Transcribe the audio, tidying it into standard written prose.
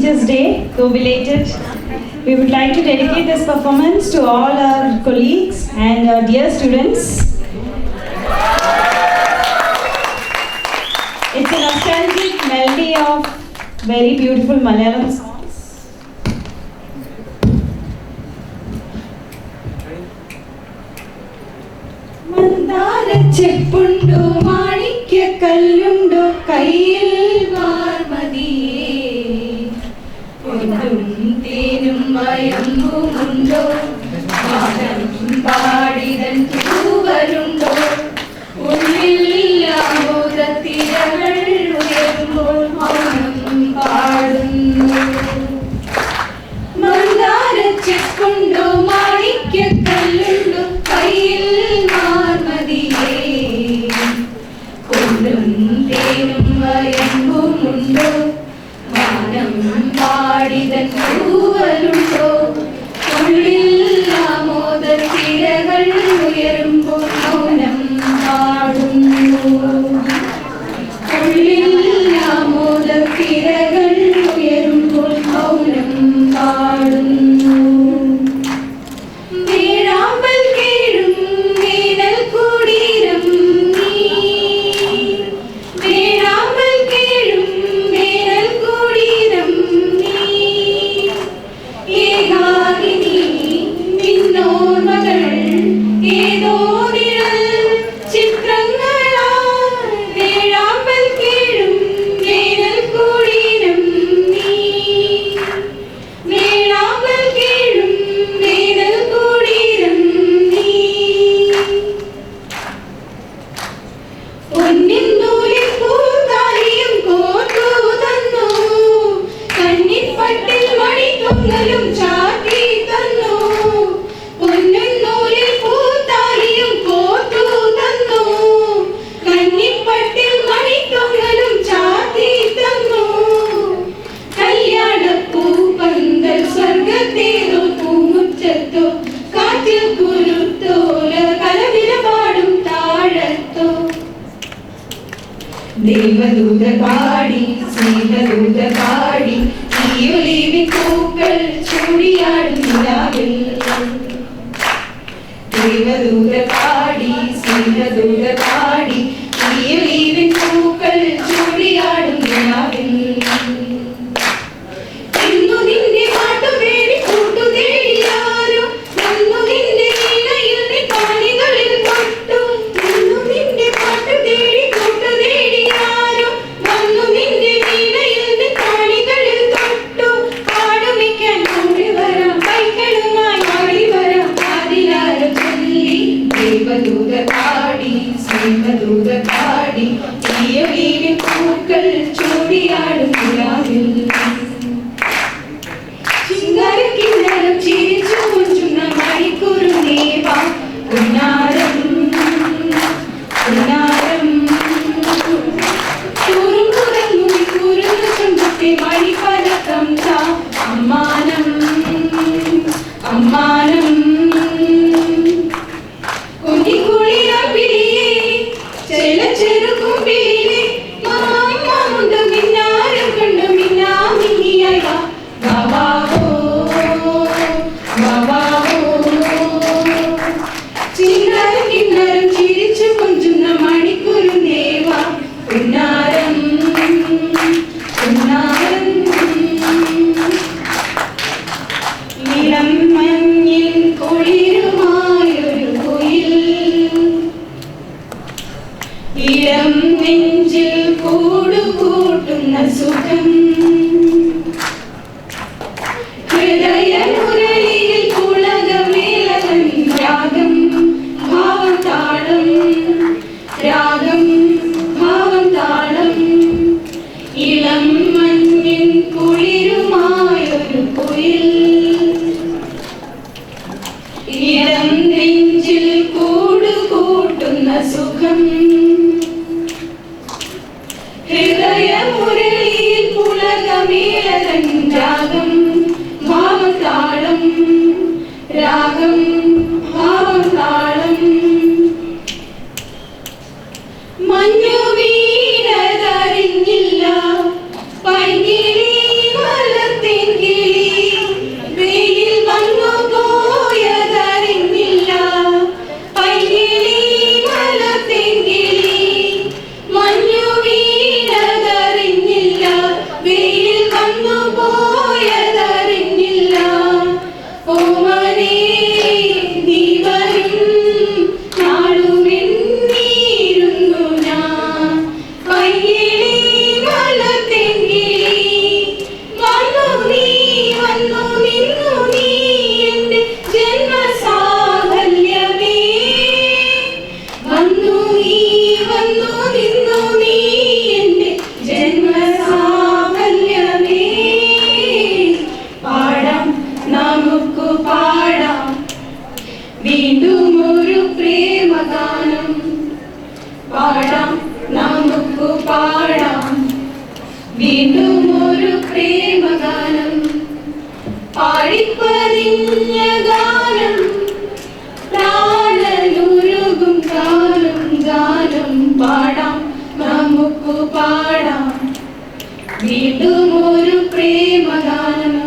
Teachers' Day, though belated. We would like to dedicate this performance to all our colleagues and our dear students. It's a nostalgic melody of very beautiful Malayalam songs. ചെപ്പുണ്ടോ മാണിക്യ കല്ലുണ്ടോ കയ്യിൽ വാർമതിയേ പൊന്നും തേനും വയമ്പുമുണ്ടോ മാനം പാടിതൻ തൂവലുണ്ടോ ഉള്ളില്ലാമോദത്തിരകൾ ഉയരുമ്പോൾ മൗനം പാടുന്നു മന്ദാര ചെപ്പുണ്ടോ മാണിക്യ കല്ലുണ്ടോ കയ്യിൽ വയമ്പുമുണ്ടോ മാനം പാടിതൻ തൂവലുണ്ടോ ഉള്ളിൽ ആമോദത്തിരകൾ ഉയരുമ്പോൾ മൗനം പാടുന്നു ഉള്ളിൽ ആമോദത്തിരകൾ ഉയരുമ്പോൾ മൗനം പാടുന്നു വീഴാമ്പൽ കേഴും വേനൽ കുടീരം ദേവദൂത പാടി സ്നേഹദൂത പാടി ഈയൊലിവിൻ പൂക്കൾ ചൂടിയാടും നിലാവിൽ ദേവദൂത പാടി സ്നേഹദൂത പാടി ഈയൊലിവിൻ പൂക്കൾ ചൂടിയാടും നിലാവിൽ ഇന്നു നിന്റെ പാട്ടു തേടി കൂട്ടു തേടിയാരോ വന്നു നിന്റെ വീണയിൽ നീ കാണികളിൽ തൊട്ടു ഇന്നു നിന്റെ പാട്ടു തേടി കൂട്ടു തേടിയാരോ വന്നു നിന്റെ വീണയിൽ നീ കാണികളിൽ തൊട്ടു പാടുമിക്കാൻ കൂടി വരാം കൈകളുമായി പാടിപ്പതിഞ്ഞ ഗാനം പ്രാണനുരുകും ഗാനം ഗാനം പാടാം നമുക്ക് പാടാം വീണ്ടും ഒരു പ്രേമഗാനം